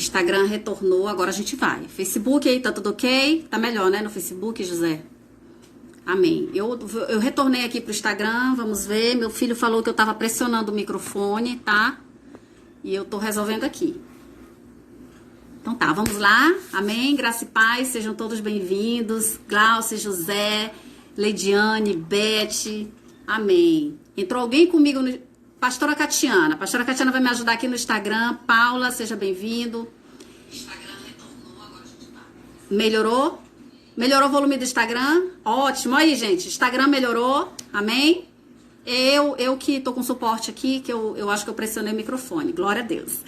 Instagram retornou, agora a gente vai. Facebook aí, tá tudo ok? Tá melhor, né, no Facebook, José? Amém. Eu retornei aqui pro Instagram, vamos ver. Meu filho falou que eu tava pressionando o microfone, tá? E eu tô resolvendo aqui. Então tá, vamos lá. Amém, graça e paz, sejam todos bem-vindos. Glaucia, José, Leidiane, Beth. Amém. Entrou alguém comigo no... Pastora Catiana. Pastora Catiana vai me ajudar aqui no Instagram. Paula, seja bem-vindo. Instagram retornou, agora a gente tá. Melhorou? Melhorou o volume do Instagram? Ótimo. Aí, gente, Instagram melhorou. Amém? Eu que tô com suporte aqui, que eu acho que eu pressionei o microfone. Glória a Deus.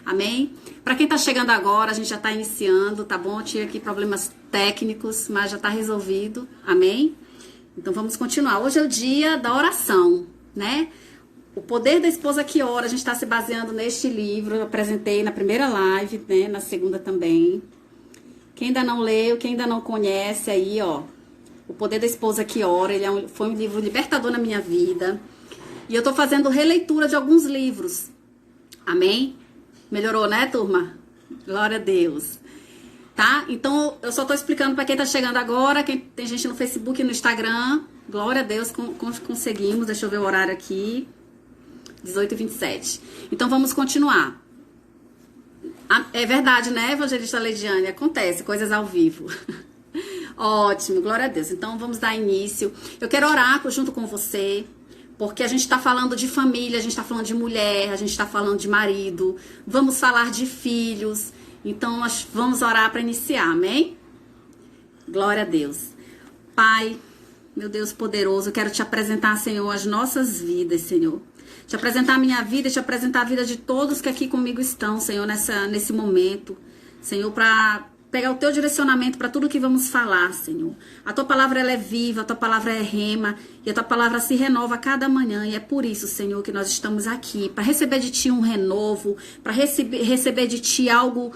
Amém? Para quem tá chegando agora, a gente já tá iniciando, tá bom? Tinha aqui problemas técnicos, mas já tá resolvido. Amém? Então vamos continuar. Hoje é o dia da oração, né? O Poder da Esposa que Ora. A gente está se baseando neste livro. Eu apresentei na primeira live, né? Na segunda também. Quem ainda não leu, quem ainda não conhece aí, ó. O Poder da Esposa que Ora. Ele foi um livro libertador na minha vida. E eu tô fazendo releitura de alguns livros. Amém? Melhorou, né, turma? Glória a Deus. Tá? Então, eu só tô explicando para quem tá chegando agora. Quem tem gente no Facebook e no Instagram. Glória a Deus, conseguimos. Deixa eu ver o horário aqui. 18h27. Então, vamos continuar. É verdade, né, Evangelista Leidiane? Acontece, coisas ao vivo. Ótimo, glória a Deus. Então, vamos dar início. Eu quero orar junto com você, porque a gente está falando de família, a gente está falando de mulher, a gente está falando de marido. Vamos falar de filhos. Então, nós vamos orar para iniciar, amém? Glória a Deus. Pai, meu Deus poderoso, eu quero te apresentar, Senhor, as nossas vidas, Senhor. Te apresentar a minha vida e te apresentar a vida de todos que aqui comigo estão, Senhor, nesse momento. Senhor, para pegar o teu direcionamento para tudo que vamos falar, Senhor. A tua palavra, ela é viva, a tua palavra é rema, e a tua palavra se renova a cada manhã. E é por isso, Senhor, que nós estamos aqui, para receber de ti um renovo, para receber de ti algo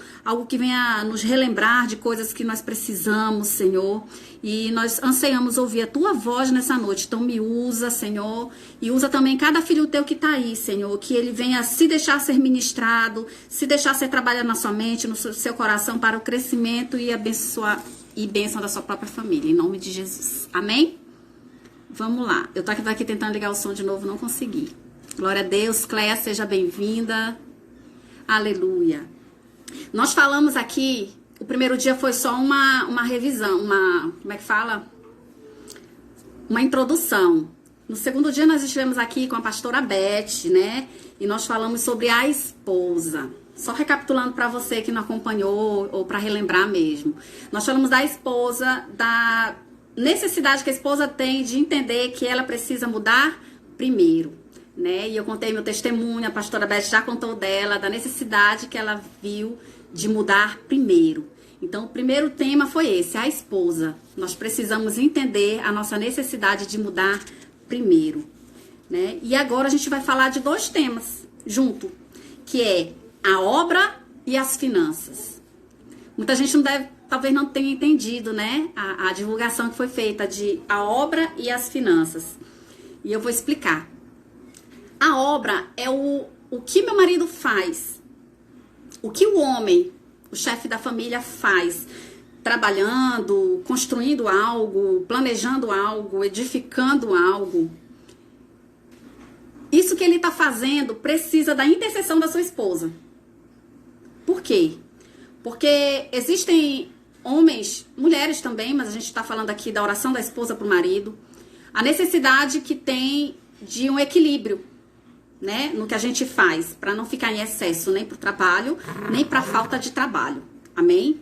que venha nos relembrar de coisas que nós precisamos, Senhor. E nós anseiamos ouvir a tua voz nessa noite. Então me usa, Senhor, e usa também cada filho teu que está aí, Senhor, que ele venha se deixar ser ministrado, se deixar ser trabalhado na sua mente, no seu coração, para o crescimento e bênção da sua própria família, em nome de Jesus. Amém? Vamos lá. Eu tô aqui tentando ligar o som de novo, não consegui. Glória a Deus. Cléia, seja bem-vinda. Aleluia. Nós falamos aqui, o primeiro dia foi só uma revisão, como é que fala? Uma introdução. No segundo dia nós estivemos aqui com a pastora Beth, né? E nós falamos sobre a esposa. Só recapitulando para você que não acompanhou ou para relembrar mesmo. Nós falamos da esposa, da necessidade que a esposa tem de entender que ela precisa mudar primeiro, né? E eu contei meu testemunho, a pastora Beth já contou dela, da necessidade que ela viu de mudar primeiro. Então, o primeiro tema foi esse, a esposa. Nós precisamos entender a nossa necessidade de mudar primeiro, né? E agora a gente vai falar de dois temas junto, que é a obra e as finanças. Muita gente talvez não tenha entendido, né? A divulgação que foi feita de a obra e as finanças. E eu vou explicar. A obra é o que meu marido faz. O que o homem, o chefe da família, faz. Trabalhando, construindo algo, planejando algo, edificando algo. Isso que ele está fazendo precisa da intercessão da sua esposa. Por quê? Porque existem homens, mulheres também, mas a gente está falando aqui da oração da esposa para o marido, a necessidade que tem de um equilíbrio, né, no que a gente faz, para não ficar em excesso nem para o trabalho, nem para a falta de trabalho. Amém?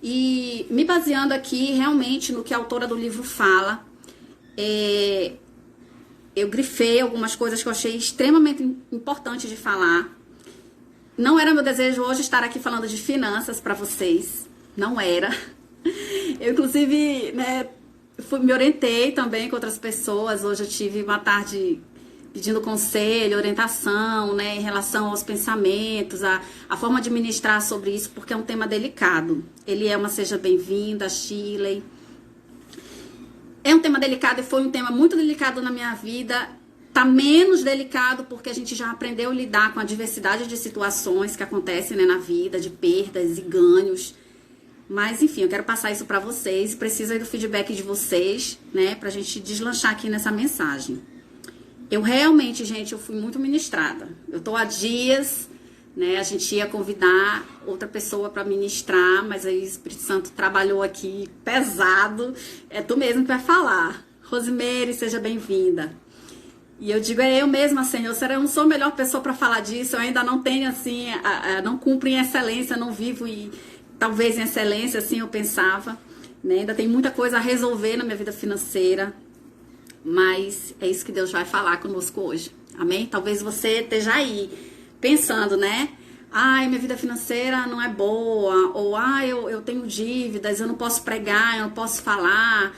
E me baseando aqui realmente no que a autora do livro fala, eu grifei algumas coisas que eu achei extremamente importante de falar. Não era meu desejo hoje estar aqui falando de finanças para vocês. Não era. Eu, inclusive, né, me orientei também com outras pessoas. Hoje eu tive uma tarde pedindo conselho, orientação, né, em relação aos pensamentos, a forma de ministrar sobre isso, porque é um tema delicado. Elielma, seja bem-vinda, Shirley. É um tema delicado e foi um tema muito delicado na minha vida. tá menos delicado porque a gente já aprendeu a lidar com a diversidade de situações que acontecem, né, na vida, de perdas e ganhos. Mas, enfim, eu quero passar isso para vocês. Preciso aí do feedback de vocês, né, pra gente deslanchar aqui nessa mensagem. Eu realmente, gente, eu fui muito ministrada. Eu tô há dias, né, a gente ia convidar outra pessoa para ministrar, mas aí o Espírito Santo trabalhou aqui pesado. É tu mesmo que vai falar. Rosemary, seja bem-vinda. E eu digo, eu mesma, Senhor, eu não sou a melhor pessoa para falar disso, eu ainda não tenho, assim, não cumpro em excelência, não vivo talvez em excelência, assim eu pensava, né? Ainda tem muita coisa a resolver na minha vida financeira, mas é isso que Deus vai falar conosco hoje, amém? Talvez você esteja aí pensando, né? Ai, minha vida financeira não é boa, ou eu tenho dívidas, eu não posso pregar, eu não posso falar,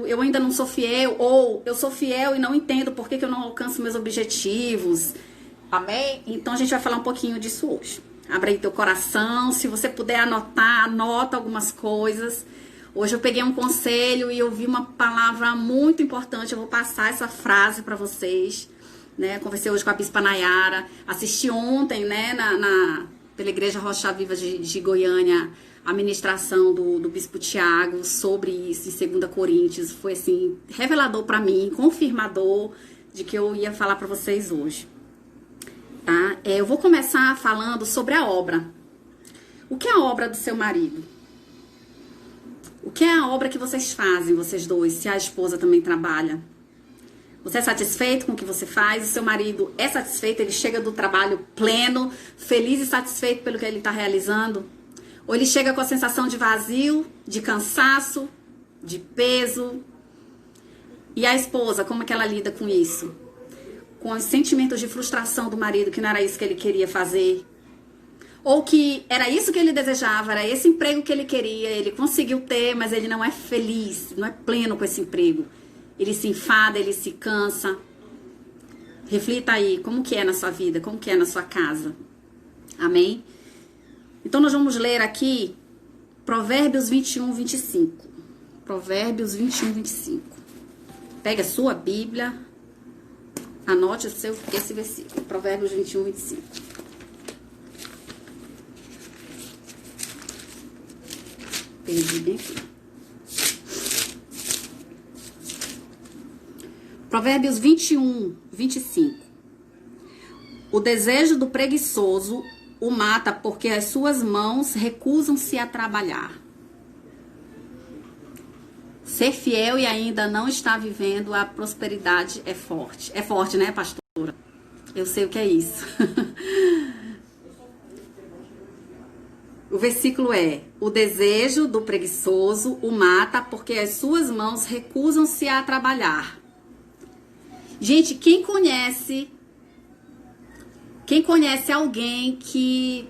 eu ainda não sou fiel, ou eu sou fiel e não entendo por que eu não alcanço meus objetivos, amém? Então a gente vai falar um pouquinho disso hoje. Abra aí teu coração, se você puder anotar, anota algumas coisas. Hoje eu peguei um conselho e eu vi uma palavra muito importante, eu vou passar essa frase para vocês, né? Conversei hoje com a Bispa Nayara, assisti ontem, né, pela Igreja Rocha Viva de Goiânia, a ministração do Bispo Tiago sobre isso, em 2 Coríntios, foi assim, revelador para mim, confirmador de que eu ia falar para vocês hoje. Tá? Eu vou começar falando sobre a obra. O que é a obra do seu marido? O que é a obra que vocês fazem, vocês dois, se a esposa também trabalha? Você é satisfeito com o que você faz? O seu marido é satisfeito? Ele chega do trabalho pleno, feliz e satisfeito pelo que ele está realizando? Ou ele chega com a sensação de vazio, de cansaço, de peso? E a esposa, como é que ela lida com isso? Com os sentimentos de frustração do marido, que não era isso que ele queria fazer. Ou que era isso que ele desejava, era esse emprego que ele queria, ele conseguiu ter, mas ele não é feliz, não é pleno com esse emprego. Ele se enfada, ele se cansa. Reflita aí, como que é na sua vida, como que é na sua casa. Amém? Então nós vamos ler aqui Provérbios 21, 25. Provérbios 21, 25. Pega a sua Bíblia, anote esse versículo. Provérbios 21, 25. Perdi bem aqui. Provérbios 21, 25. O desejo do preguiçoso o mata porque as suas mãos recusam-se a trabalhar. Ser fiel e ainda não estar vivendo a prosperidade é forte. É forte, né, pastora? Eu sei o que é isso. O versículo é: o desejo do preguiçoso o mata porque as suas mãos recusam-se a trabalhar. Gente, quem conhece alguém que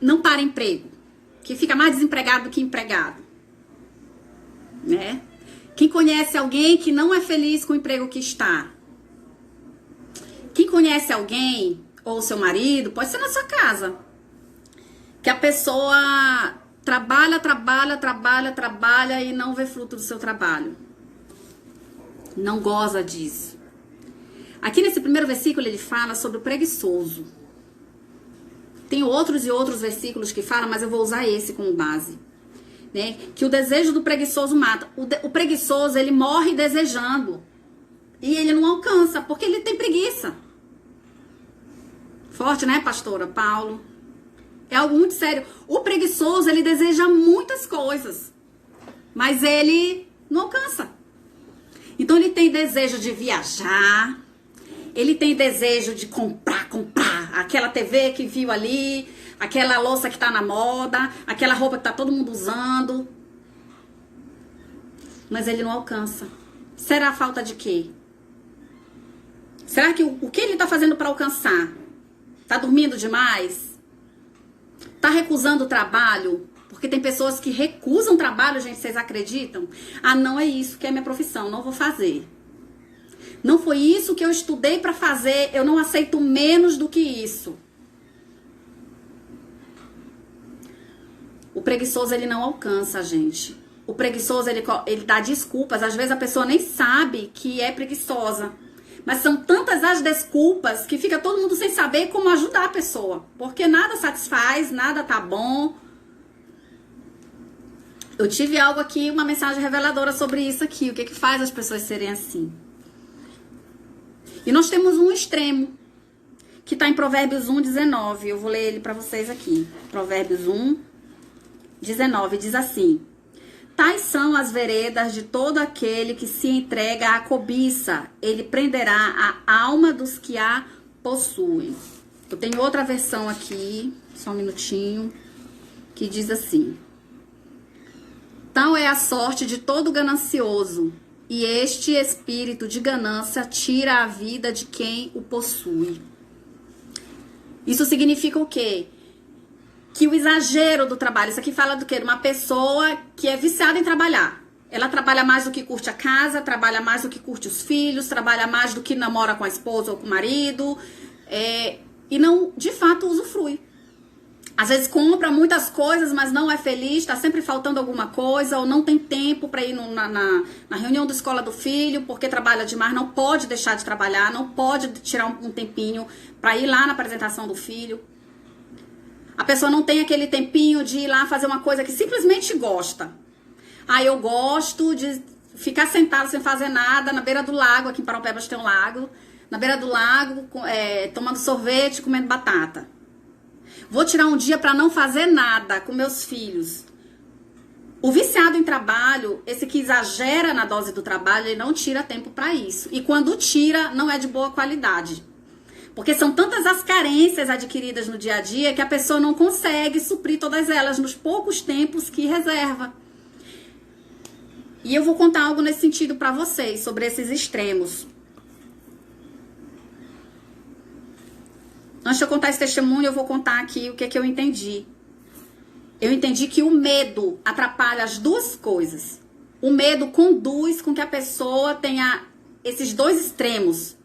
não para emprego, que fica mais desempregado do que empregado, né? Quem conhece alguém que não é feliz com o emprego que está? Quem conhece alguém, ou seu marido, pode ser na sua casa, que a pessoa trabalha e não vê fruto do seu trabalho. Não goza disso. Aqui nesse primeiro versículo ele fala sobre o preguiçoso. Tem outros e outros versículos que falam, mas eu vou usar esse como base. Né? Que o desejo do preguiçoso mata. O preguiçoso, ele morre desejando. E ele não alcança, porque ele tem preguiça. Forte, né, pastora Paulo? É algo muito sério. O preguiçoso, ele deseja muitas coisas, mas ele não alcança. Então ele tem desejo de viajar, ele tem desejo de comprar aquela TV que viu ali, aquela louça que tá na moda, aquela roupa que tá todo mundo usando, mas ele não alcança. Será falta de quê? Será que o que ele tá fazendo para alcançar? Tá dormindo demais? Tá recusando o trabalho? Porque tem pessoas que recusam trabalho, gente, vocês acreditam? Ah, não é isso que é minha profissão, não vou fazer. Não foi isso que eu estudei para fazer, eu não aceito menos do que isso. O preguiçoso, ele não alcança, gente. O preguiçoso, ele dá desculpas. Às vezes a pessoa nem sabe que é preguiçosa. Mas são tantas as desculpas que fica todo mundo sem saber como ajudar a pessoa. Porque nada satisfaz, nada tá bom. Eu tive algo aqui, uma mensagem reveladora sobre isso aqui. O que que faz as pessoas serem assim? E nós temos um extremo, que está em Provérbios 1:19. Eu vou ler ele para vocês aqui. Provérbios 1:19 diz assim: tais são as veredas de todo aquele que se entrega à cobiça. Ele prenderá a alma dos que a possuem. Eu tenho outra versão aqui, só um minutinho, que diz assim: tal é a sorte de todo ganancioso, e este espírito de ganância tira a vida de quem o possui. Isso significa o quê? Que o exagero do trabalho, isso aqui fala do quê? De uma pessoa que é viciada em trabalhar. Ela trabalha mais do que curte a casa, trabalha mais do que curte os filhos, trabalha mais do que namora com a esposa ou com o marido, e não, de fato, usufrui. Às vezes compra muitas coisas, mas não é feliz, está sempre faltando alguma coisa, ou não tem tempo para ir na reunião da escola do filho, porque trabalha demais, não pode deixar de trabalhar, não pode tirar um tempinho para ir lá na apresentação do filho. A pessoa não tem aquele tempinho de ir lá fazer uma coisa que simplesmente gosta. Ah, eu gosto de ficar sentado sem fazer nada na beira do lago, aqui em Paraupebas tem um lago, na beira do lago, tomando sorvete, comendo batata. Vou tirar um dia para não fazer nada com meus filhos. O viciado em trabalho, esse que exagera na dose do trabalho, ele não tira tempo para isso. E quando tira, não é de boa qualidade. Porque são tantas as carências adquiridas no dia a dia que a pessoa não consegue suprir todas elas nos poucos tempos que reserva. E eu vou contar algo nesse sentido para vocês, sobre esses extremos. Antes de eu contar esse testemunho, eu vou contar aqui o que é que eu entendi. Eu entendi que o medo atrapalha as duas coisas. O medo conduz com que a pessoa tenha esses dois extremos.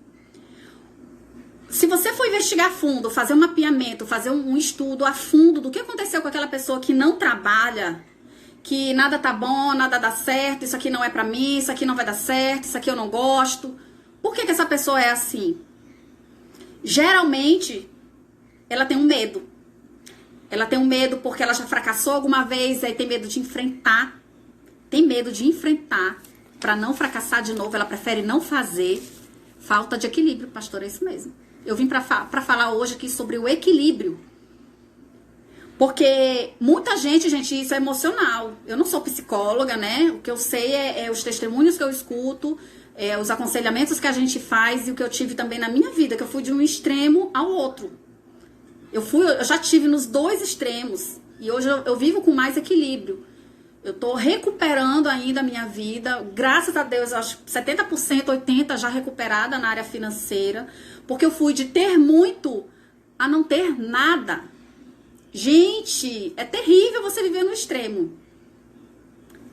Se você for investigar a fundo, fazer um mapeamento, fazer um estudo a fundo do que aconteceu com aquela pessoa que não trabalha, que nada tá bom, nada dá certo, isso aqui não é pra mim, isso aqui não vai dar certo, isso aqui eu não gosto. Por que essa pessoa é assim? Geralmente, ela tem um medo. Ela tem um medo porque ela já fracassou alguma vez, aí tem medo de enfrentar. Tem medo de enfrentar para não fracassar de novo. Ela prefere não fazer. Falta de equilíbrio, pastor, é isso mesmo. Eu vim para falar hoje aqui sobre o equilíbrio. Porque muita gente, isso é emocional. Eu não sou psicóloga, né? O que eu sei é os testemunhos que eu escuto, os aconselhamentos que a gente faz e o que eu tive também na minha vida, que eu fui de um extremo ao outro. Eu já tive nos dois extremos e hoje eu vivo com mais equilíbrio. Eu tô recuperando ainda a minha vida, graças a Deus, eu acho 70%, 80% já recuperada na área financeira, porque eu fui de ter muito a não ter nada. Gente, é terrível você viver no extremo.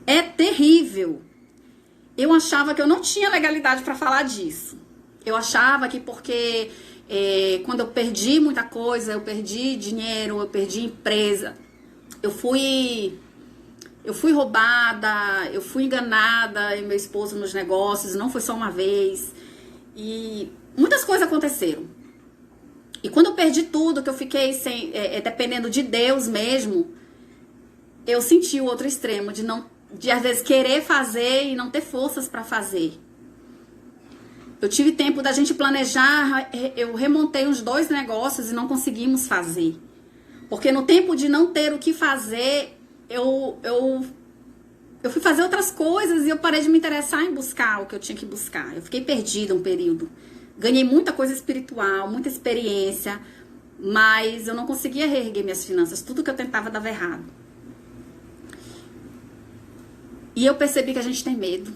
É terrível. Eu achava que eu não tinha legalidade para falar disso. Eu achava que porque quando eu perdi muita coisa, eu perdi dinheiro, eu perdi empresa, eu fui roubada, eu fui enganada e meu esposo nos negócios, não foi só uma vez. E muitas coisas aconteceram. E quando eu perdi tudo, que eu fiquei dependendo de Deus mesmo, eu senti o outro extremo, de às vezes querer fazer e não ter forças para fazer. Eu tive tempo da gente planejar, eu remontei uns 2 negócios e não conseguimos fazer. Porque no tempo de não ter o que fazer, eu fui fazer outras coisas e eu parei de me interessar em buscar o que eu tinha que buscar. Eu fiquei perdida um período. Ganhei muita coisa espiritual, muita experiência, mas eu não conseguia reerguer minhas finanças. Tudo que eu tentava dava errado. E eu percebi que a gente tem medo.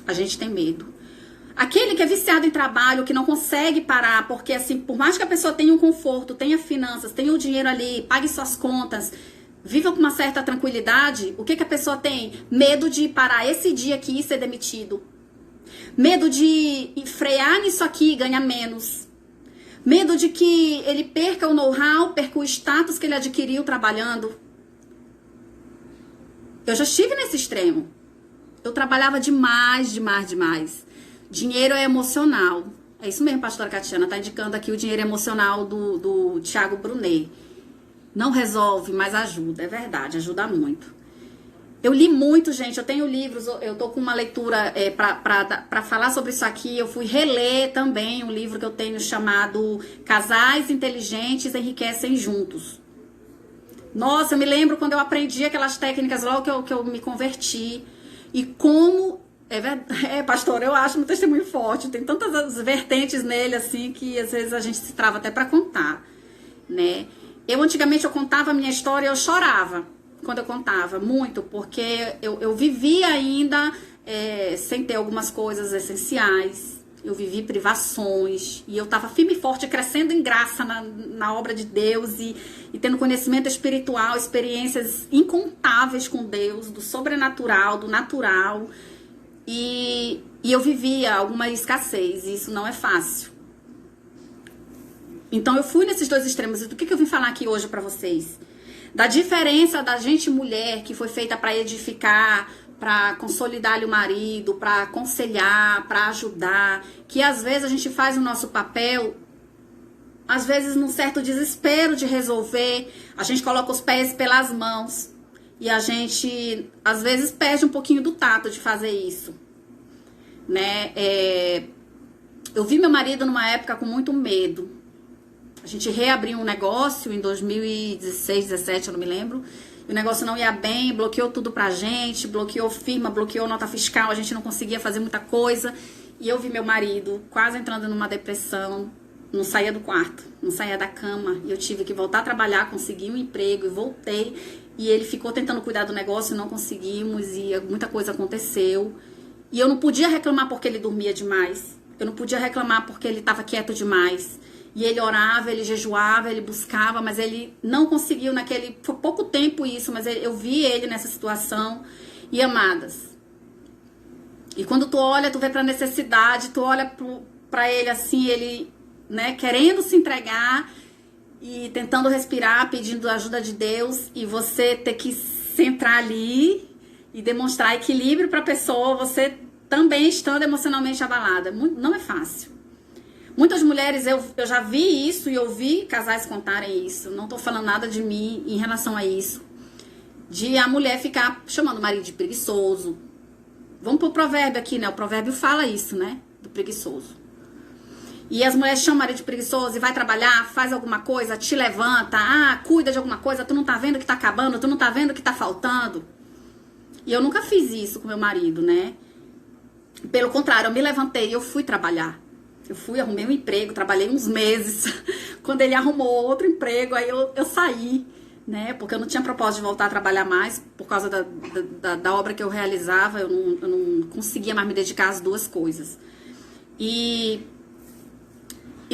A gente tem medo. Aquele que é viciado em trabalho, que não consegue parar, porque assim, por mais que a pessoa tenha um conforto, tenha finanças, tenha o dinheiro ali, pague suas contas, viva com uma certa tranquilidade, o que a pessoa tem? Medo de parar esse dia aqui e ser demitido. Medo de frear nisso aqui e ganhar menos. Medo de que ele perca o know-how, perca o status que ele adquiriu trabalhando. Eu já estive nesse extremo. Eu trabalhava demais. Dinheiro é emocional. É isso mesmo, pastora Catiana, tá indicando aqui o dinheiro emocional do Thiago Brunet. Não resolve, mas ajuda, é verdade, ajuda muito. Eu li muito, gente, eu tenho livros, eu tô com uma leitura pra falar sobre isso aqui. Eu fui reler também um livro que eu tenho chamado Casais Inteligentes Enriquecem Juntos. Nossa, eu me lembro quando eu aprendi aquelas técnicas logo que eu me converti. E como... pastor, eu acho um testemunho forte. Tem tantas vertentes nele, assim, que às vezes a gente se trava até pra contar, né? Antigamente, eu contava a minha história e eu chorava quando eu contava, muito, porque eu vivia ainda sem ter algumas coisas essenciais. Eu vivi privações e eu estava firme e forte, crescendo em graça na obra de Deus e tendo conhecimento espiritual, experiências incontáveis com Deus, do sobrenatural, do natural. E eu vivia alguma escassez, e isso não é fácil. Então eu fui nesses dois extremos. E do que eu vim falar aqui hoje pra vocês? Da diferença da gente mulher, que foi feita pra edificar, pra consolidar o marido, pra aconselhar, pra ajudar, que às vezes a gente faz o nosso papel, às vezes num certo desespero de resolver, a gente coloca os pés pelas mãos. E a gente, às vezes, perde um pouquinho do tato de fazer isso, né? Eu vi meu marido numa época com muito medo. A gente reabriu um negócio em 2016, 17, eu não me lembro. E o negócio não ia bem, bloqueou tudo pra gente, bloqueou firma, bloqueou nota fiscal, a gente não conseguia fazer muita coisa. E eu vi meu marido quase entrando numa depressão, não saía do quarto, não saía da cama. E eu tive que voltar a trabalhar, consegui um emprego e voltei. E ele ficou tentando cuidar do negócio, não conseguimos e muita coisa aconteceu. E eu não podia reclamar porque ele dormia demais. Eu não podia reclamar porque ele estava quieto demais. E ele orava, ele jejuava, ele buscava, mas ele não conseguiu naquele... Foi pouco tempo isso, mas eu vi ele nessa situação. E amadas, e quando tu olha, tu vê pra necessidade, tu olha pra ele assim, ele, né, querendo se entregar e tentando respirar, pedindo a ajuda de Deus, e você ter que centrar ali e demonstrar equilíbrio pra pessoa, você também estando emocionalmente abalada. Não é fácil. Muitas mulheres, eu já vi isso e ouvi casais contarem isso. Não tô falando nada de mim em relação a isso. De a mulher ficar chamando o marido de preguiçoso. Vamos pro provérbio aqui, né? O provérbio fala isso, né? Do preguiçoso. E as mulheres chamam o marido de preguiçoso e vai trabalhar, faz alguma coisa, te levanta, cuida de alguma coisa, tu não tá vendo que tá acabando, tu não tá vendo que tá faltando. E eu nunca fiz isso com meu marido, né? Pelo contrário, eu me levantei e eu fui trabalhar. Eu fui, arrumei um emprego, trabalhei uns meses. Quando ele arrumou outro emprego, aí eu saí, né? Porque eu não tinha propósito de voltar a trabalhar mais por causa da obra que eu realizava. Eu não conseguia mais me dedicar às duas coisas. E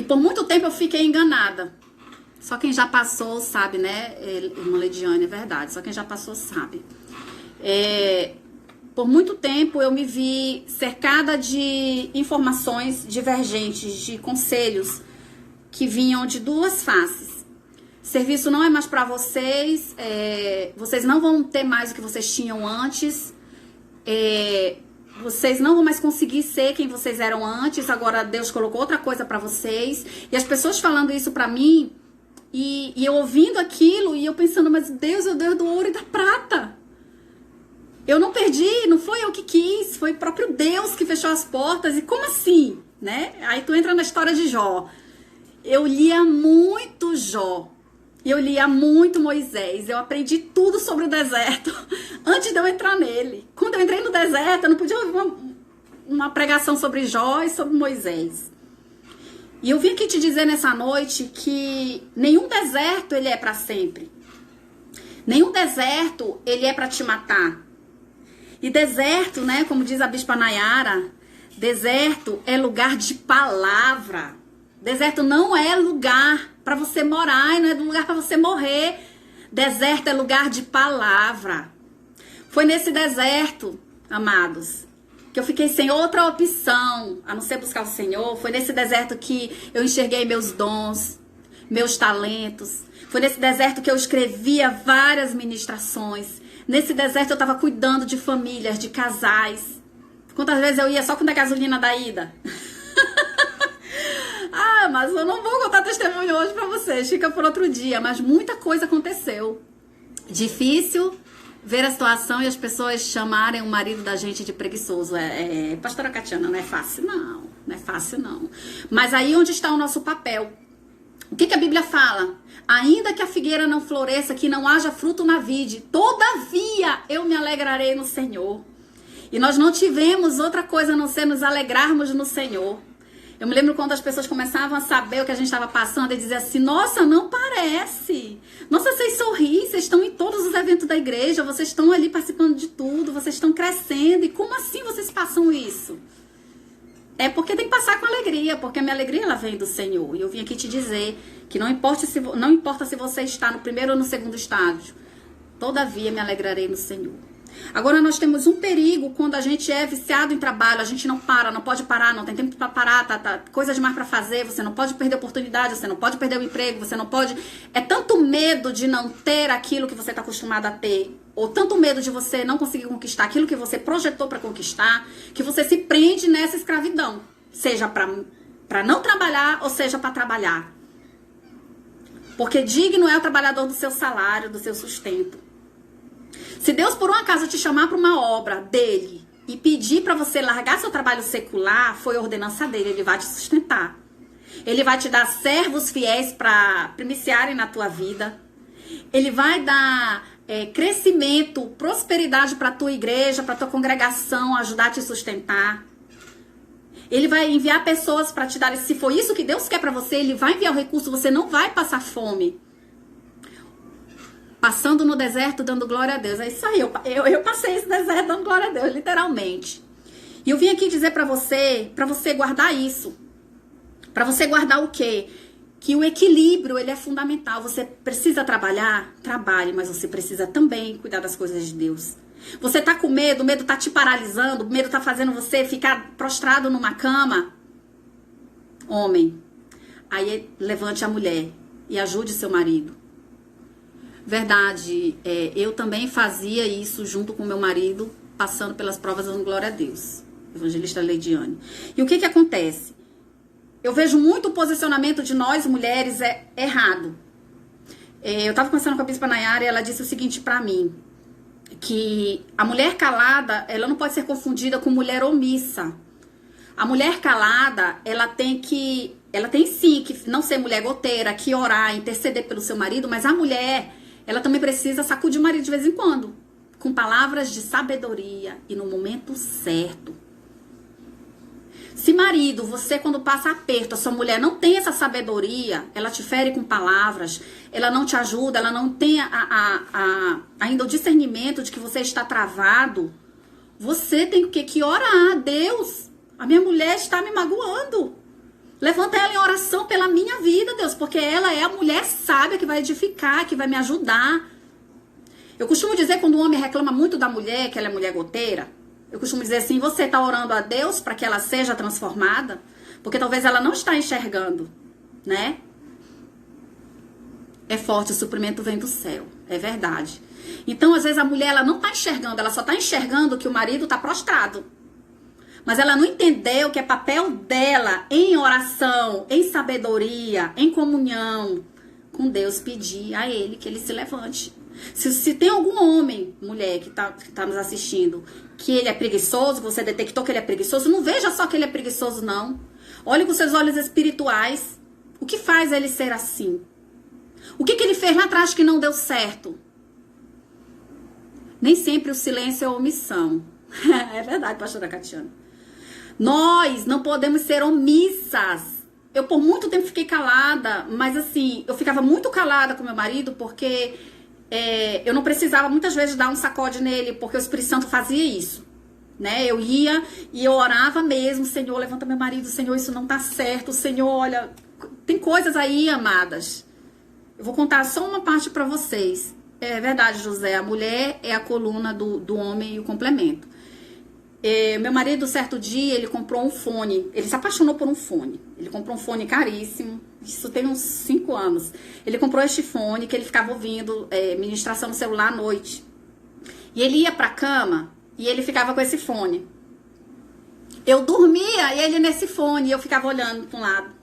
por muito tempo eu fiquei enganada. Só quem já passou sabe, né? Irmã Lediane, é verdade. Só quem já passou sabe. Por muito tempo eu me vi cercada de informações divergentes, de conselhos que vinham de duas faces. Serviço não é mais para vocês, vocês não vão ter mais o que vocês tinham antes, vocês não vão mais conseguir ser quem vocês eram antes, agora Deus colocou outra coisa para vocês. E as pessoas falando isso para mim, e eu ouvindo aquilo, e eu pensando, mas Deus é o Deus do ouro e da prata. Eu não perdi, não foi eu que quis, foi o próprio Deus que fechou as portas. E como assim, né? Aí tu entra na história de Jó. Eu lia muito Jó. Eu lia muito Moisés. Eu aprendi tudo sobre o deserto antes de eu entrar nele. Quando eu entrei no deserto, eu não podia ouvir uma pregação sobre Jó e sobre Moisés. E eu vim aqui te dizer nessa noite que nenhum deserto ele é para sempre. Nenhum deserto ele é para te matar. E deserto, né, como diz a Bispa Nayara, deserto é lugar de palavra. Deserto não é lugar para você morar e não é lugar para você morrer. Deserto é lugar de palavra. Foi nesse deserto, amados, que eu fiquei sem outra opção, a não ser buscar o Senhor. Foi nesse deserto que eu enxerguei meus dons, meus talentos. Foi nesse deserto que eu escrevia várias ministrações. Nesse deserto eu estava cuidando de famílias, de casais. Quantas vezes eu ia só com a gasolina da ida? Ah, mas eu não vou contar testemunho hoje pra vocês, fica por outro dia. Mas muita coisa aconteceu. Difícil ver a situação e as pessoas chamarem o marido da gente de preguiçoso. Pastora Catiana, não é fácil não, não é fácil não. Mas aí onde está o nosso papel? O que a Bíblia fala? Ainda que a figueira não floresça, que não haja fruto na vide, todavia eu me alegrarei no Senhor. E nós não tivemos outra coisa a não ser nos alegrarmos no Senhor. Eu me lembro quando as pessoas começavam a saber o que a gente estava passando e dizer assim, nossa, não parece. Nossa, vocês sorriem, vocês estão em todos os eventos da igreja, vocês estão ali participando de tudo, vocês estão crescendo. E como assim vocês passam isso? É porque tem que passar com alegria, porque a minha alegria ela vem do Senhor. E eu vim aqui te dizer que não importa se você está no primeiro ou no segundo estágio, todavia me alegrarei no Senhor. Agora nós temos um perigo quando a gente é viciado em trabalho, a gente não para, não pode parar, não tem tempo para parar, tá coisa demais para fazer, você não pode perder a oportunidade, você não pode perder o emprego, você não pode... É tanto medo de não ter aquilo que você está acostumado a ter, ou tanto medo de você não conseguir conquistar aquilo que você projetou para conquistar, que você se prende nessa escravidão, seja para não trabalhar ou seja para trabalhar. Porque digno é o trabalhador do seu salário, do seu sustento. Se Deus por um acaso te chamar para uma obra dele e pedir para você largar seu trabalho secular, foi ordenança dele, ele vai te sustentar. Ele vai te dar servos fiéis para primiciarem na tua vida. Ele vai dar crescimento, prosperidade para a tua igreja, para a tua congregação, ajudar a te sustentar. Ele vai enviar pessoas para te dar, se for isso que Deus quer para você, ele vai enviar o recurso, você não vai passar fome. Passando no deserto, dando glória a Deus. É isso aí, eu passei esse deserto dando glória a Deus, literalmente. E eu vim aqui dizer pra você guardar isso. Pra você guardar o quê? Que o equilíbrio, ele é fundamental. Você precisa trabalhar? Trabalhe, mas você precisa também cuidar das coisas de Deus. Você tá com medo, o medo tá te paralisando, o medo tá fazendo você ficar prostrado numa cama? Homem, aí levante a mulher e ajude seu marido. Verdade, eu também fazia isso junto com meu marido, passando pelas provas dando glória a Deus. Evangelista Leidiane. E o que acontece? Eu vejo muito o posicionamento de nós mulheres errado. Eu estava conversando com a Bispa Nayara e ela disse o seguinte pra mim, que a mulher calada, ela não pode ser confundida com mulher omissa. A mulher calada, ela tem sim que não ser mulher goteira, que orar, interceder pelo seu marido, mas a mulher... ela também precisa sacudir o marido de vez em quando, com palavras de sabedoria e no momento certo. Se marido, você quando passa aperto, a sua mulher não tem essa sabedoria, ela te fere com palavras, ela não te ajuda, ela não tem ainda o discernimento de que você está travado, você tem que orar. Deus, a minha mulher está me magoando. Levanta ela em oração pela minha vida, Deus, porque ela é a mulher sábia que vai edificar, que vai me ajudar. Eu costumo dizer, quando um homem reclama muito da mulher, que ela é mulher goteira, eu costumo dizer assim, você está orando a Deus para que ela seja transformada? Porque talvez ela não está enxergando, né? É forte, o suprimento vem do céu, é verdade. Então, às vezes, a mulher ela não está enxergando, ela só está enxergando que o marido está prostrado. Mas ela não entendeu que é papel dela em oração, em sabedoria, em comunhão com Deus, pedir a ele que ele se levante. Se tem algum homem, mulher que tá nos assistindo, que ele é preguiçoso, você detectou que ele é preguiçoso, não veja só que ele é preguiçoso, não. Olhe com seus olhos espirituais. O que faz ele ser assim? O que ele fez lá atrás que não deu certo? Nem sempre o silêncio é omissão. É verdade, pastora Catiana. Nós não podemos ser omissas. Eu por muito tempo fiquei calada, mas assim, eu ficava muito calada com meu marido porque eu não precisava muitas vezes dar um sacode nele, porque o Espírito Santo fazia isso, né? Eu ia e eu orava mesmo, Senhor, levanta meu marido, Senhor, isso não tá certo, Senhor, olha, tem coisas aí, amadas. Eu vou contar só uma parte pra vocês. É verdade, José, a mulher é a coluna do homem e o complemento. Meu marido, certo dia, ele comprou um fone. Ele se apaixonou por um fone. Ele comprou um fone caríssimo. Isso tem uns 5 anos. Ele comprou este fone que ele ficava ouvindo ministração no celular à noite. E ele ia pra cama e ele ficava com esse fone. Eu dormia e ele nesse fone, e eu ficava olhando para um lado.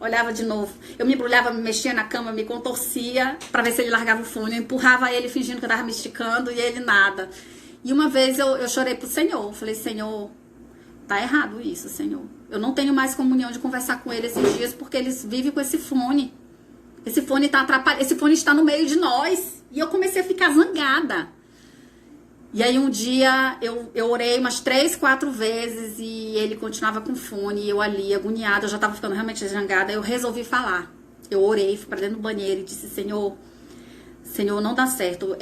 Olhava de novo. Eu me embrulhava, me mexia na cama, me contorcia pra ver se ele largava o fone. Eu empurrava ele fingindo que eu tava me esticando e ele nada. E uma vez eu chorei pro Senhor. Falei, Senhor, tá errado isso, Senhor. Eu não tenho mais comunhão de conversar com ele esses dias porque eles vivem com esse fone. Esse fone tá atrapalhando. Esse fone está no meio de nós. E eu comecei a ficar zangada. E aí um dia eu orei umas 3, 4 vezes e ele continuava com fone, e eu ali, agoniada, eu já tava ficando realmente zangada, eu resolvi falar. Eu orei, fui pra dentro do banheiro e disse, Senhor, não dá certo,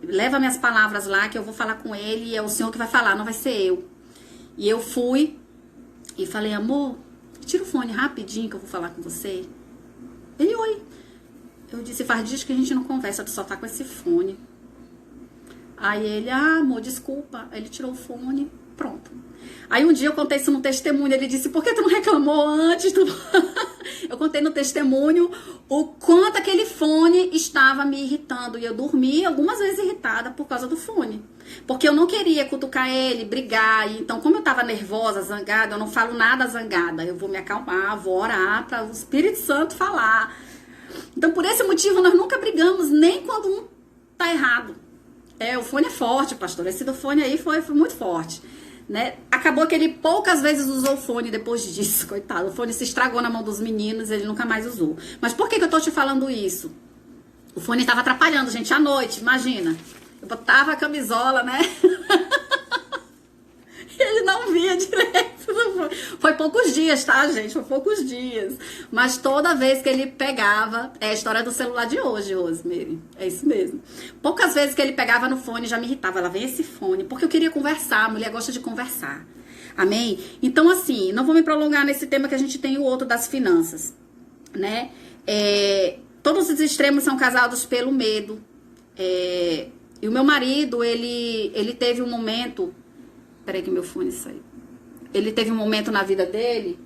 leva minhas palavras lá que eu vou falar com ele e é o Senhor que vai falar, não vai ser eu. E eu fui e falei, amor, tira o fone rapidinho que eu vou falar com você. Ele, oi. Eu disse, faz dias que a gente não conversa, tu só tá com esse fone. Aí ele, amor, desculpa. Aí ele tirou o fone, pronto. Aí um dia eu contei isso no testemunho, ele disse, por que tu não reclamou antes? Eu contei no testemunho o quanto aquele fone estava me irritando. E eu dormi algumas vezes irritada por causa do fone. Porque eu não queria cutucar ele, brigar. E então, como eu tava nervosa, zangada, eu não falo nada zangada. Eu vou me acalmar, vou orar para o Espírito Santo falar. Então, por esse motivo, nós nunca brigamos, nem quando um tá errado. O fone é forte, pastor. Esse do fone aí foi muito forte, né? Acabou que ele poucas vezes usou o fone depois disso, coitado. O fone se estragou na mão dos meninos, ele nunca mais usou. Mas por que eu tô te falando isso? O fone tava atrapalhando, gente, à noite, imagina. Eu botava a camisola, né? Ele não via direito. Foi poucos dias, tá, gente? Foi poucos dias. Mas toda vez que ele pegava... É a história do celular de hoje, Rosemary. É isso mesmo. Poucas vezes que ele pegava no fone, já me irritava. Ela vem esse fone. Porque eu queria conversar. A mulher gosta de conversar. Amém? Então, assim, não vou me prolongar nesse tema que a gente tem o outro das finanças. Né? Todos os extremos são causados pelo medo. E o meu marido, ele teve um momento... Peraí que meu fone saiu. Ele teve um momento na vida dele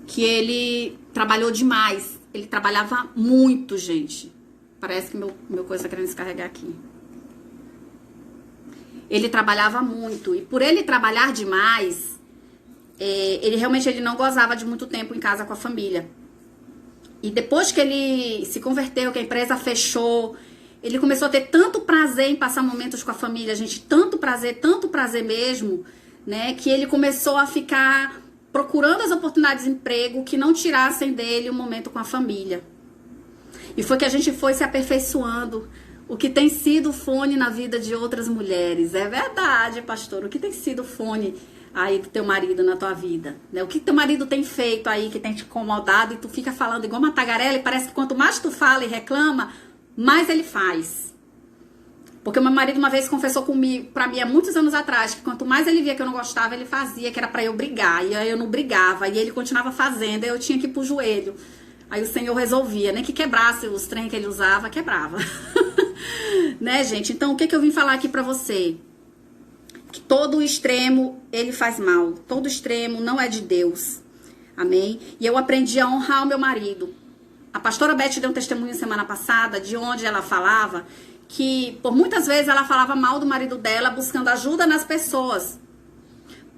que ele trabalhou demais. Ele trabalhava muito, gente. Parece que meu coisa tá querendo descarregar aqui. Ele trabalhava muito. E por ele trabalhar demais, ele realmente não gozava de muito tempo em casa com a família. E depois que ele se converteu, que a empresa fechou... Ele começou a ter tanto prazer em passar momentos com a família, gente, tanto prazer mesmo, né, que ele começou a ficar procurando as oportunidades de emprego que não tirassem dele um momento com a família. E foi que a gente foi se aperfeiçoando. O que tem sido fone na vida de outras mulheres. É verdade, pastor. O que tem sido fone aí do teu marido na tua vida, né? O que teu marido tem feito aí que tem te incomodado e tu fica falando igual uma tagarela e parece que quanto mais tu fala e reclama, mais ele faz. Porque o meu marido uma vez confessou comigo, pra mim há muitos anos atrás, que quanto mais ele via que eu não gostava, ele fazia, que era pra eu brigar. E aí eu não brigava, e ele continuava fazendo, aí eu tinha que ir pro joelho. Aí o Senhor resolvia, nem que quebrasse os trem que ele usava, quebrava. Né, gente? Então, o que eu vim falar aqui pra você? Que todo extremo, ele faz mal. Todo extremo não é de Deus. Amém? E eu aprendi a honrar o meu marido. A pastora Beth deu um testemunho semana passada, de onde ela falava que, por muitas vezes, ela falava mal do marido dela, buscando ajuda nas pessoas.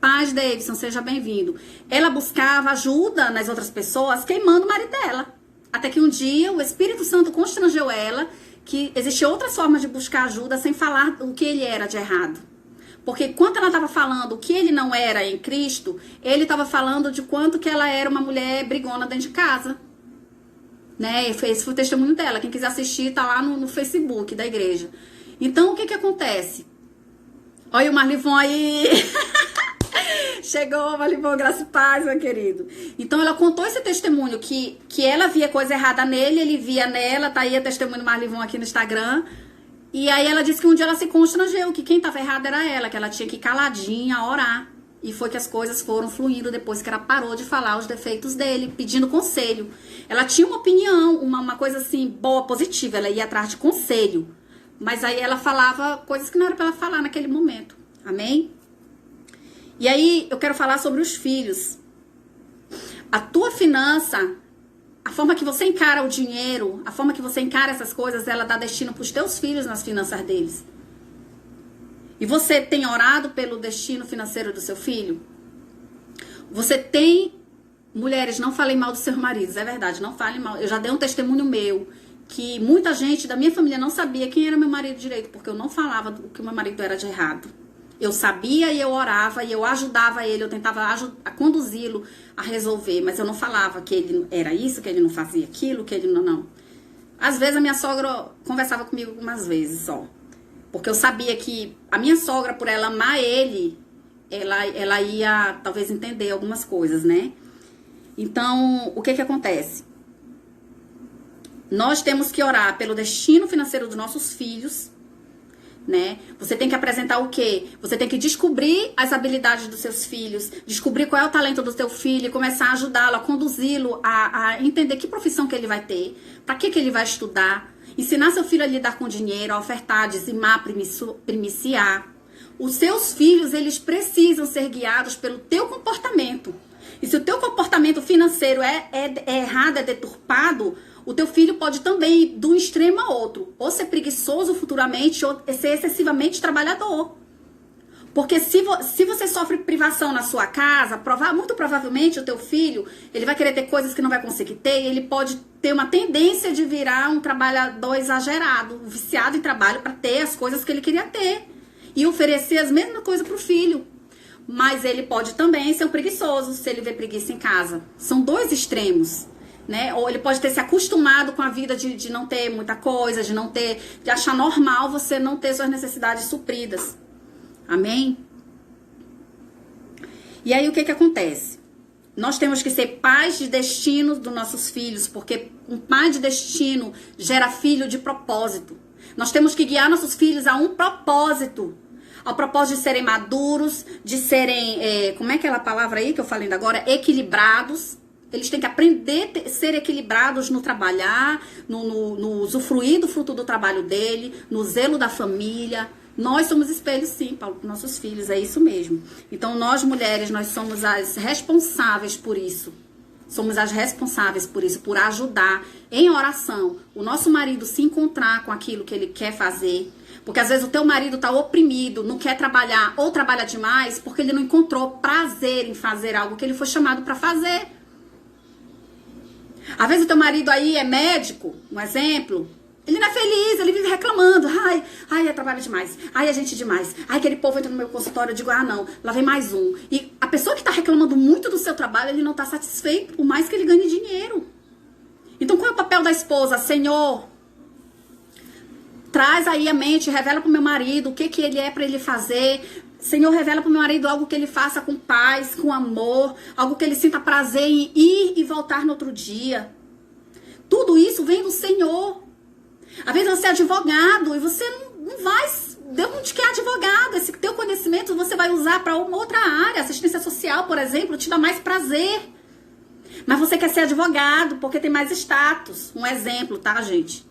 Paz, Davidson, seja bem-vindo. Ela buscava ajuda nas outras pessoas, queimando o marido dela. Até que um dia, o Espírito Santo constrangeu ela que existia outras formas de buscar ajuda sem falar o que ele era de errado. Porque quando ela estava falando o que ele não era em Cristo, ele estava falando de quanto que ela era uma mulher brigona dentro de casa. Né? Esse foi o testemunho dela. Quem quiser assistir, tá lá no Facebook da igreja. Então, o que acontece? Olha o Marlivon aí. Chegou, Marlivon, graça e paz, meu querido. Então, ela contou esse testemunho, que ela via coisa errada nele, ele via nela. Tá aí o testemunho do Marlivon aqui no Instagram. E aí, ela disse que um dia ela se constrangeu, que quem tava errado era ela, que ela tinha que ir caladinha, orar. E foi que as coisas foram fluindo depois que ela parou de falar os defeitos dele, pedindo conselho. Ela tinha uma opinião, uma coisa assim, boa, positiva. Ela ia atrás de conselho. Mas aí ela falava coisas que não era para ela falar naquele momento. Amém? E aí eu quero falar sobre os filhos. A tua finança, a forma que você encara o dinheiro, a forma que você encara essas coisas, ela dá destino para os teus filhos nas finanças deles. E você tem orado pelo destino financeiro do seu filho? Você tem... Mulheres, não falem mal dos seus maridos, é verdade, não falem mal. Eu já dei um testemunho meu, que muita gente da minha família não sabia quem era meu marido direito, porque eu não falava o que o meu marido era de errado. Eu sabia e eu orava e eu ajudava ele, eu tentava conduzi-lo a resolver, mas eu não falava que ele era isso, que ele não fazia aquilo, que ele não. Às vezes a minha sogra conversava comigo algumas vezes só, porque eu sabia que a minha sogra, por ela amar ele, ela ia talvez entender algumas coisas, né? Então, o que acontece? Nós temos que orar pelo destino financeiro dos nossos filhos, né? Você tem que apresentar o quê? Você tem que descobrir as habilidades dos seus filhos, descobrir qual é o talento do seu filho e começar a ajudá-lo, a conduzi-lo, a entender que profissão que ele vai ter, para que ele vai estudar, ensinar seu filho a lidar com dinheiro, a ofertar, dizimar, primiciar. Os seus filhos, eles precisam ser guiados pelo teu comportamento. E se o teu comportamento financeiro é errado, é deturpado, o teu filho pode também ir de um extremo a outro. Ou ser preguiçoso futuramente, ou ser excessivamente trabalhador. Porque se você sofre privação na sua casa, muito provavelmente o teu filho, ele vai querer ter coisas que não vai conseguir ter, e ele pode ter uma tendência de virar um trabalhador exagerado, viciado em trabalho para ter as coisas que ele queria ter. E oferecer as mesmas coisas para o filho. Mas ele pode também ser um preguiçoso, se ele vê preguiça em casa. São dois extremos, né? Ou ele pode ter se acostumado com a vida de não ter muita coisa, de achar normal você não ter suas necessidades supridas. Amém? E aí o que acontece? Nós temos que ser pais de destino dos nossos filhos, porque um pai de destino gera filho de propósito. Nós temos que guiar nossos filhos a um propósito. Ao propósito de serem maduros, de serem, como é aquela palavra aí que eu falei ainda agora? Equilibrados. Eles têm que aprender a ser equilibrados no trabalhar, no usufruir do fruto do trabalho dele, no zelo da família. Nós somos espelhos, sim, Paulo, para nossos filhos, é isso mesmo. Então, nós mulheres, nós somos as responsáveis por isso. Somos as responsáveis por isso, por ajudar em oração o nosso marido se encontrar com aquilo que ele quer fazer. Porque às vezes o teu marido tá oprimido, não quer trabalhar ou trabalha demais porque ele não encontrou prazer em fazer algo que ele foi chamado para fazer. Às vezes o teu marido aí é médico, um exemplo, ele não é feliz, ele vive reclamando. Ai, eu trabalho demais. Ai, a gente demais. Ai, aquele povo entra no meu consultório, eu digo, não, lá vem mais um. E a pessoa que tá reclamando muito do seu trabalho, ele não tá satisfeito, por mais que ele ganhe dinheiro. Então, qual é o papel da esposa? Senhor, traz aí a mente, revela pro meu marido o que ele é para ele fazer. Senhor, revela pro meu marido algo que ele faça com paz, com amor, algo que ele sinta prazer em ir e voltar no outro dia. Tudo isso vem do Senhor. Às vezes você é advogado e você não vai... Deus não te quer advogado. Esse teu conhecimento você vai usar para uma outra área. Assistência social, por exemplo, te dá mais prazer. Mas você quer ser advogado porque tem mais status. Um exemplo, tá, gente?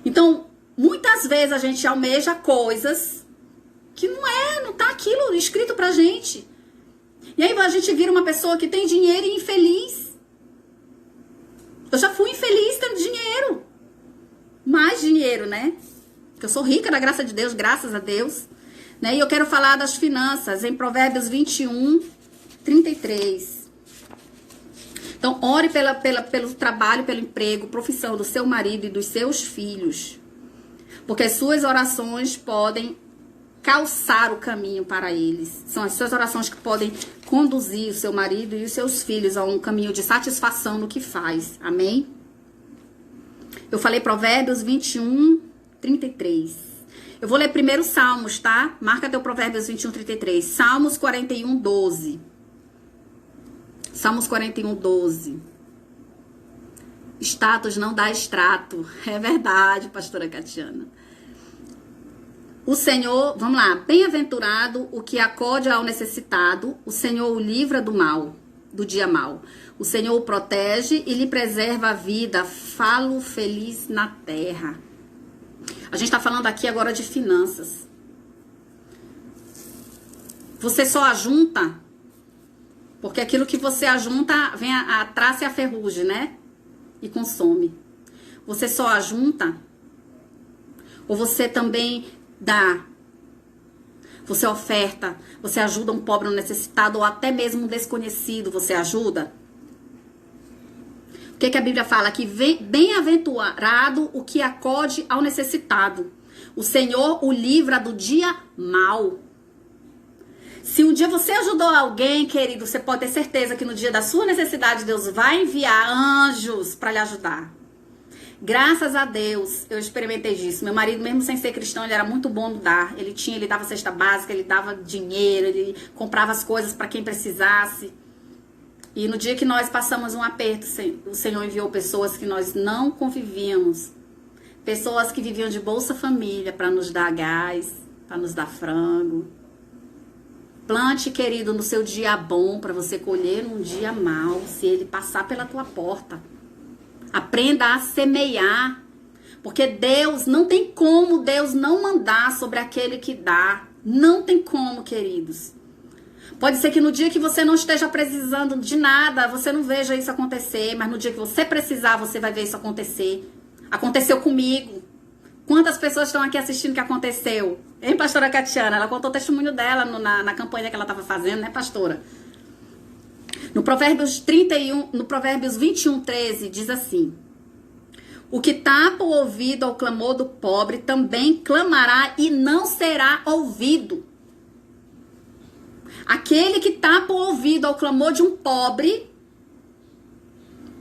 Então, muitas vezes a gente almeja coisas que não tá aquilo escrito pra gente. E aí a gente vira uma pessoa que tem dinheiro e infeliz. Eu já fui infeliz tendo dinheiro. Mais dinheiro, né? Porque eu sou rica da graça de Deus, graças a Deus. Né? E eu quero falar das finanças em Provérbios 21, 33. Então, ore pelo trabalho, pelo emprego, profissão do seu marido e dos seus filhos. Porque as suas orações podem calçar o caminho para eles. São as suas orações que podem conduzir o seu marido e os seus filhos a um caminho de satisfação no que faz. Amém? Eu falei Provérbios 21, 33. Eu vou ler primeiro Salmos, tá? Marca teu Provérbios 21, 33. Salmos 41, 12. Salmos 41, 12. Status não dá extrato. É verdade, pastora Catiana. O Senhor, vamos lá. Bem-aventurado o que acode ao necessitado. O Senhor o livra do mal, do dia mau. O Senhor o protege e lhe preserva a vida. Falo feliz na terra. A gente está falando aqui agora de finanças. Você só ajunta, porque aquilo que você ajunta vem a traça e a ferrugem, né? E consome. Você só ajunta, ou você também dá? Você oferta, você ajuda um pobre, um necessitado ou até mesmo um desconhecido, você ajuda? O que a Bíblia fala? Que bem-aventurado o que acode ao necessitado. O Senhor o livra do dia mau. Se um dia você ajudou alguém, querido, você pode ter certeza que no dia da sua necessidade, Deus vai enviar anjos para lhe ajudar. Graças a Deus, eu experimentei disso. Meu marido, mesmo sem ser cristão, ele era muito bom no dar. Ele dava cesta básica, ele dava dinheiro, ele comprava as coisas para quem precisasse. E no dia que nós passamos um aperto, o Senhor enviou pessoas que nós não convivíamos. Pessoas que viviam de Bolsa Família para nos dar gás, para nos dar frango. Plante, querido, no seu dia bom para você colher num dia mau, se ele passar pela tua porta. Aprenda a semear, porque Deus, não tem como Deus não mandar sobre aquele que dá. Não tem como, queridos. Pode ser que no dia que você não esteja precisando de nada, você não veja isso acontecer, mas no dia que você precisar, você vai ver isso acontecer. Aconteceu comigo. Quantas pessoas estão aqui assistindo que aconteceu? Hein, pastora Catiana? Ela contou o testemunho dela na campanha que ela estava fazendo, né, pastora? No Provérbios 21:13 diz assim: o que tapa o ouvido ao clamor do pobre também clamará e não será ouvido. Aquele que tapa o ouvido ao clamor de um pobre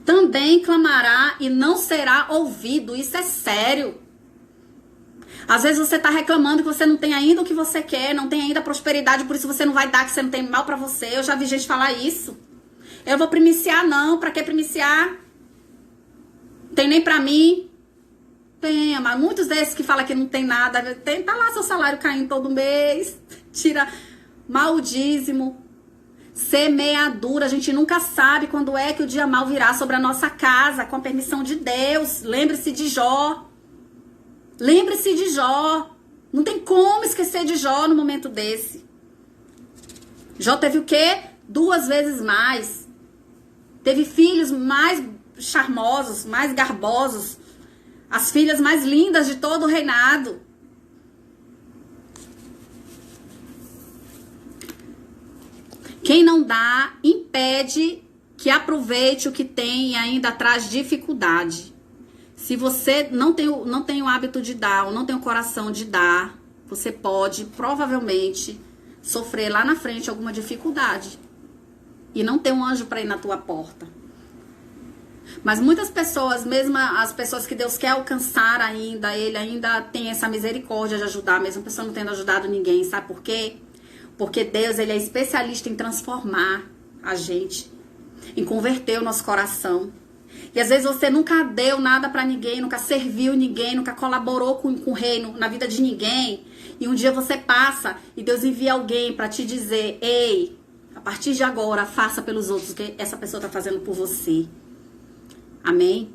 também clamará e não será ouvido. Isso é sério. Às vezes você está reclamando que você não tem ainda o que você quer, não tem ainda prosperidade, por isso você não vai dar, que você não tem mal para você. Eu já vi gente falar isso. Eu vou primiciar, não. Pra que primiciar? Tem nem pra mim. Tem, mas muitos desses que falam que não tem nada, tá lá seu salário caindo todo mês. Tira mal o dízimo. Semeadura. A gente nunca sabe quando é que o dia mal virá sobre a nossa casa, com a permissão de Deus. Lembre-se de Jó. Lembre-se de Jó. Não tem como esquecer de Jó no momento desse. Jó teve o quê? 2 vezes mais. Teve filhos mais charmosos, mais garbosos. As filhas mais lindas de todo o reinado. Quem não dá, impede que aproveite o que tem e ainda traz dificuldade. Se você não tem o hábito de dar ou não tem o coração de dar, você pode, provavelmente, sofrer lá na frente alguma dificuldade. E não ter um anjo para ir na tua porta. Mas muitas pessoas, mesmo as pessoas que Deus quer alcançar ainda, Ele ainda tem essa misericórdia de ajudar, mesmo a pessoa não tendo ajudado ninguém. Sabe por quê? Porque Deus, Ele é especialista em transformar a gente, em converter o nosso coração. E às vezes você nunca deu nada para ninguém, nunca serviu ninguém, nunca colaborou com o reino na vida de ninguém. E um dia você passa e Deus envia alguém para te dizer: ei, a partir de agora, faça pelos outros o que essa pessoa está fazendo por você. Amém?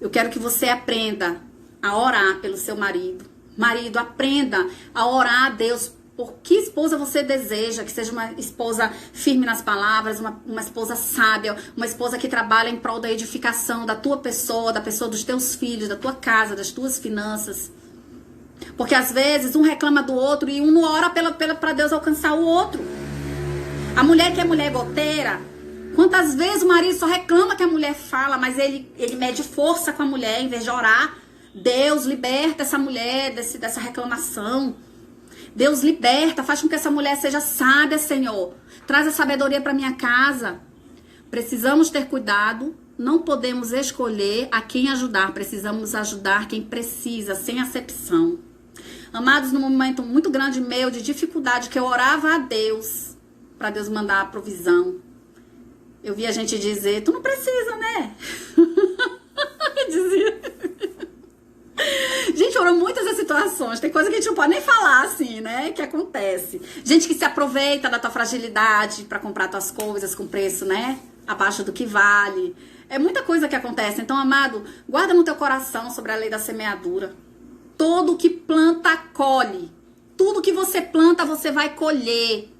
Eu quero que você aprenda a orar pelo seu marido. Marido, aprenda a orar a Deus por que esposa você deseja, que seja uma esposa firme nas palavras, uma esposa sábia, uma esposa que trabalha em prol da edificação da tua pessoa, da pessoa dos teus filhos, da tua casa, das tuas finanças. Porque às vezes um reclama do outro e um não ora para Deus alcançar o outro. A mulher que é mulher goteira, quantas vezes o marido só reclama que a mulher fala, mas ele mede força com a mulher em vez de orar. Deus, liberta essa mulher dessa reclamação. Deus, liberta, faz com que essa mulher seja sábia, Senhor. Traz a sabedoria para minha casa. Precisamos ter cuidado. Não podemos escolher a quem ajudar. Precisamos ajudar quem precisa, sem acepção. Amados, num momento muito grande meu de dificuldade, que eu orava a Deus, para Deus mandar a provisão, eu vi a gente dizer: tu não precisa, né? Eu dizia. Gente, foram muitas as situações. Tem coisa que a gente não pode nem falar assim, né? Que acontece. Gente que se aproveita da tua fragilidade para comprar tuas coisas com preço, né? Abaixo do que vale. É muita coisa que acontece. Então, amado, guarda no teu coração sobre a lei da semeadura. Todo que planta, colhe. Tudo que você planta, você vai colher.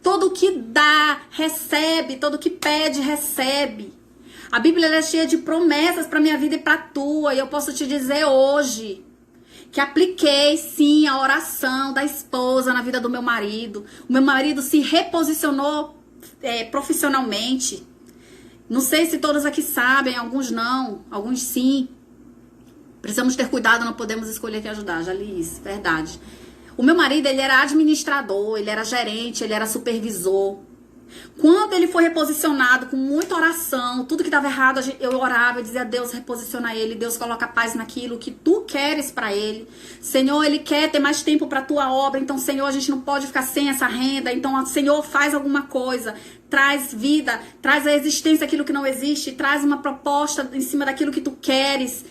Todo que dá, recebe. Todo que pede, recebe. A Bíblia é cheia de promessas para minha vida e para a tua. E eu posso te dizer hoje que apliquei sim a oração da esposa na vida do meu marido. O meu marido se reposicionou profissionalmente. Não sei se todos aqui sabem, alguns não, alguns sim. Precisamos ter cuidado, não podemos escolher quem ajudar, já li isso, verdade. O meu marido, ele era administrador, ele era gerente, ele era supervisor. Quando ele foi reposicionado com muita oração, tudo que estava errado, eu orava, eu dizia, Deus, reposiciona ele, Deus, coloca paz naquilo que tu queres para ele. Senhor, ele quer ter mais tempo para tua obra, então, Senhor, a gente não pode ficar sem essa renda, então, Senhor, faz alguma coisa, traz vida, traz a existência daquilo que não existe, traz uma proposta em cima daquilo que tu queres.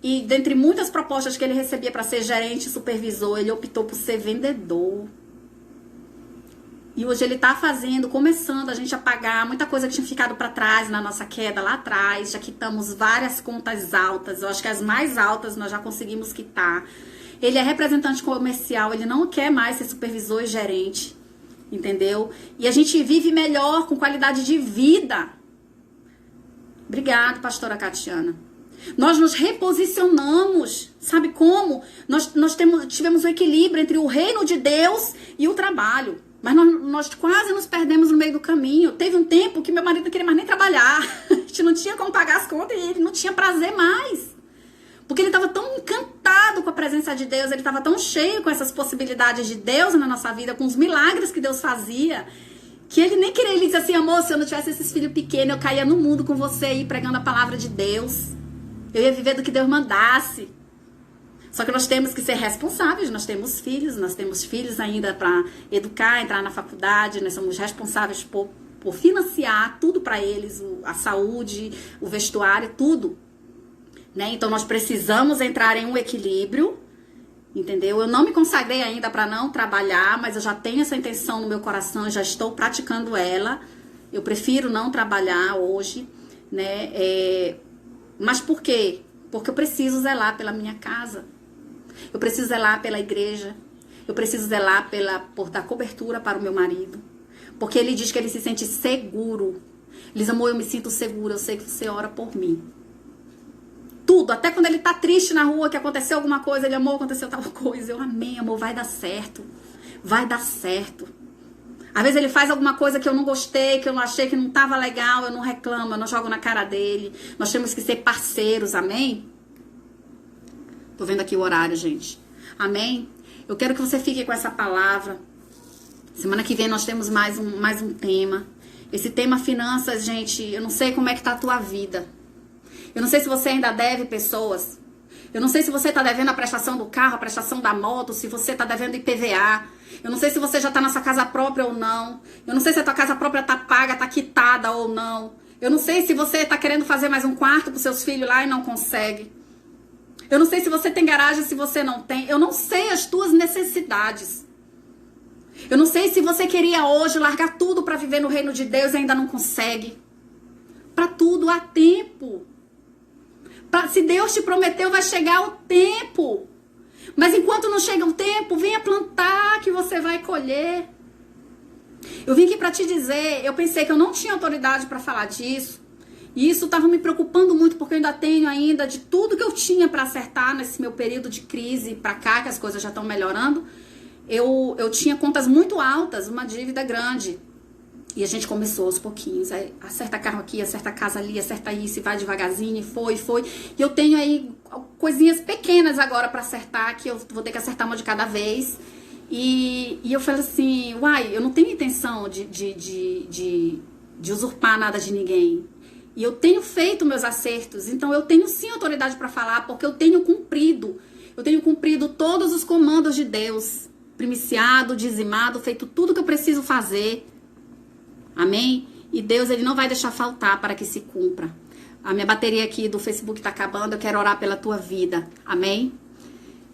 E dentre muitas propostas que ele recebia para ser gerente, supervisor, ele optou por ser vendedor. E hoje ele tá começando a gente a pagar muita coisa que tinha ficado para trás na nossa queda lá atrás. Já quitamos várias contas altas. Eu acho que as mais altas nós já conseguimos quitar. Ele é representante comercial, ele não quer mais ser supervisor e gerente. Entendeu? E a gente vive melhor, com qualidade de vida. Obrigado, pastora Catiana. Nós nos reposicionamos, sabe como? Nós tivemos um equilíbrio entre o reino de Deus e o trabalho. Mas nós quase nos perdemos no meio do caminho. Teve um tempo que meu marido não queria mais nem trabalhar. A gente não tinha como pagar as contas e ele não tinha prazer mais. Porque ele estava tão encantado com a presença de Deus, ele estava tão cheio com essas possibilidades de Deus na nossa vida, com os milagres que Deus fazia, que ele nem queria. Ele dizia assim, amor, se eu não tivesse esses filhos pequenos, eu caía no mundo com você aí pregando a palavra de Deus. Eu ia viver do que Deus mandasse. Só que nós temos que ser responsáveis, nós temos filhos ainda para educar, entrar na faculdade, nós somos responsáveis por financiar tudo para eles, a saúde, o vestuário, tudo. Né? Então nós precisamos entrar em um equilíbrio, entendeu? Eu não me consagrei ainda para não trabalhar, mas eu já tenho essa intenção no meu coração, eu já estou praticando ela. Eu prefiro não trabalhar hoje, né? Mas por quê? Porque eu preciso zelar pela minha casa. Eu preciso zelar pela igreja. Eu preciso zelar por dar cobertura para o meu marido. Porque ele diz que ele se sente seguro. Ele diz, amor, eu me sinto seguro. Eu sei que você ora por mim. Tudo. Até quando ele tá triste na rua, que aconteceu alguma coisa. Ele, amor, aconteceu tal coisa. Eu, amém, amor, vai dar certo. Vai dar certo. Às vezes ele faz alguma coisa que eu não gostei, que eu não achei que não estava legal. Eu não reclamo, eu não jogo na cara dele. Nós temos que ser parceiros, amém? Tô vendo aqui o horário, gente. Amém? Eu quero que você fique com essa palavra. Semana que vem nós temos mais um tema. Esse tema finanças, gente, eu não sei como é que tá a tua vida. Eu não sei se você ainda deve pessoas. Eu não sei se você tá devendo a prestação do carro, a prestação da moto, se você tá devendo IPVA. Eu não sei se você já tá na sua casa própria ou não. Eu não sei se a tua casa própria tá paga, tá quitada ou não. Eu não sei se você tá querendo fazer mais um quarto pros seus filhos lá e não consegue. Eu não sei se você tem garagem, se você não tem. Eu não sei as tuas necessidades. Eu não sei se você queria hoje largar tudo para viver no reino de Deus e ainda não consegue. Para tudo há tempo. Se Deus te prometeu, vai chegar o tempo. Mas enquanto não chega o tempo, venha plantar que você vai colher. Eu vim aqui para te dizer, eu pensei que eu não tinha autoridade para falar disso. E isso estava me preocupando muito, porque eu ainda tenho de tudo que eu tinha para acertar nesse meu período de crise para cá, que as coisas já estão melhorando. Eu tinha contas muito altas, uma dívida grande. E a gente começou aos pouquinhos. Aí, acerta carro aqui, acerta casa ali, acerta isso, e vai devagarzinho, e foi. E eu tenho aí coisinhas pequenas agora para acertar, que eu vou ter que acertar uma de cada vez. E eu falei assim, uai, eu não tenho intenção de usurpar nada de ninguém. E eu tenho feito meus acertos, então eu tenho sim autoridade para falar, porque eu tenho cumprido. Eu tenho cumprido todos os comandos de Deus. Primiciado, dizimado, feito tudo que eu preciso fazer. Amém? E Deus, ele não vai deixar faltar para que se cumpra. A minha bateria aqui do Facebook está acabando, eu quero orar pela tua vida. Amém?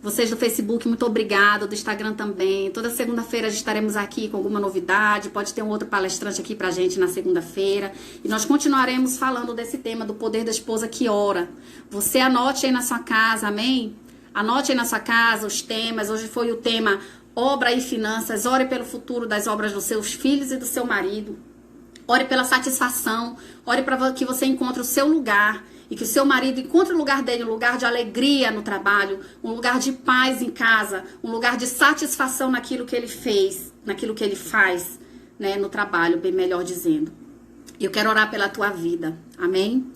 Vocês do Facebook, muito obrigado, do Instagram também. Toda segunda-feira estaremos aqui com alguma novidade. Pode ter um outro palestrante aqui pra gente na segunda-feira. E nós continuaremos falando desse tema do poder da esposa que ora. Você anote aí na sua casa, amém? Anote aí na sua casa os temas. Hoje foi o tema obra e finanças. Ore pelo futuro das obras dos seus filhos e do seu marido. Ore pela satisfação. Ore para que você encontre o seu lugar. E que o seu marido encontre o lugar dele, um lugar de alegria no trabalho, um lugar de paz em casa, um lugar de satisfação naquilo que ele fez, naquilo que ele faz, né, no trabalho, bem melhor dizendo. E eu quero orar pela tua vida. Amém?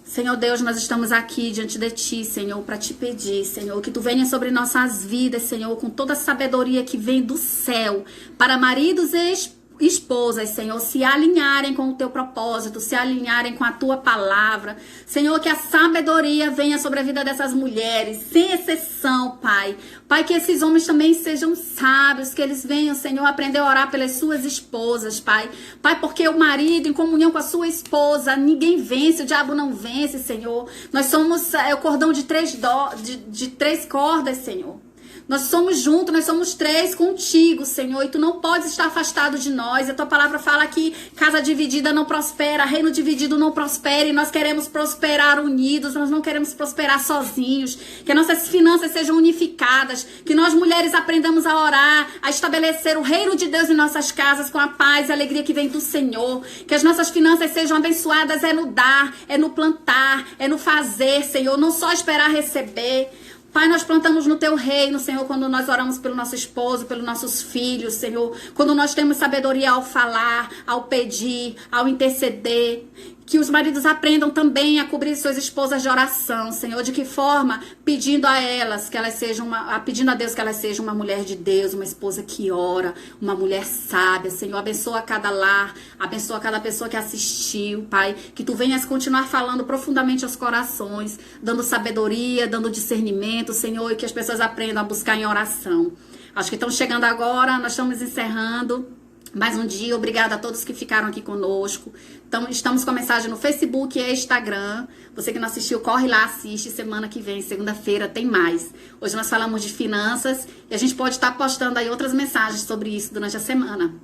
Senhor Deus, nós estamos aqui diante de Ti, Senhor, para Te pedir, Senhor, que Tu venha sobre nossas vidas, Senhor, com toda a sabedoria que vem do céu, para maridos e esposas, Senhor, se alinharem com o Teu propósito, se alinharem com a Tua palavra. Senhor, que a sabedoria venha sobre a vida dessas mulheres, sem exceção, Pai. Pai, que esses homens também sejam sábios, que eles venham, Senhor, aprender a orar pelas suas esposas, Pai. Pai, porque o marido, em comunhão com a sua esposa, ninguém vence, o diabo não vence, Senhor. Nós somos o cordão de três cordas, Senhor. Nós somos juntos, nós somos três contigo, Senhor, e Tu não podes estar afastado de nós. A Tua palavra fala que casa dividida não prospera, reino dividido não prospera, e nós queremos prosperar unidos, nós não queremos prosperar sozinhos. Que nossas finanças sejam unificadas, que nós mulheres aprendamos a orar, a estabelecer o reino de Deus em nossas casas com a paz e a alegria que vem do Senhor. Que as nossas finanças sejam abençoadas é no dar, é no plantar, é no fazer, Senhor, não só esperar receber. Pai, nós plantamos no Teu reino, Senhor, quando nós oramos pelo nosso esposo, pelos nossos filhos, Senhor. Quando nós temos sabedoria ao falar, ao pedir, ao interceder. Que os maridos aprendam também a cobrir suas esposas de oração, Senhor. De que forma? Pedindo a elas que elas sejam pedindo a Deus que elas sejam uma mulher de Deus, uma esposa que ora, uma mulher sábia, Senhor. Abençoa cada lar, abençoa cada pessoa que assistiu, Pai. Que Tu venhas continuar falando profundamente aos corações, dando sabedoria, dando discernimento, Senhor, e que as pessoas aprendam a buscar em oração. Acho que estão chegando agora, nós estamos encerrando. Mais um dia, obrigada a todos que ficaram aqui conosco. Então, estamos com a mensagem no Facebook e Instagram. Você que não assistiu, corre lá, assiste. Semana que vem, segunda-feira, tem mais. Hoje nós falamos de finanças e a gente pode estar postando aí outras mensagens sobre isso durante a semana.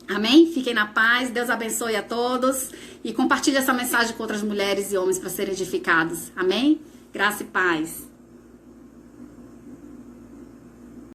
Amém? Fiquem na paz, Deus abençoe a todos e compartilhe essa mensagem com outras mulheres e homens para serem edificados. Amém? Graça e paz.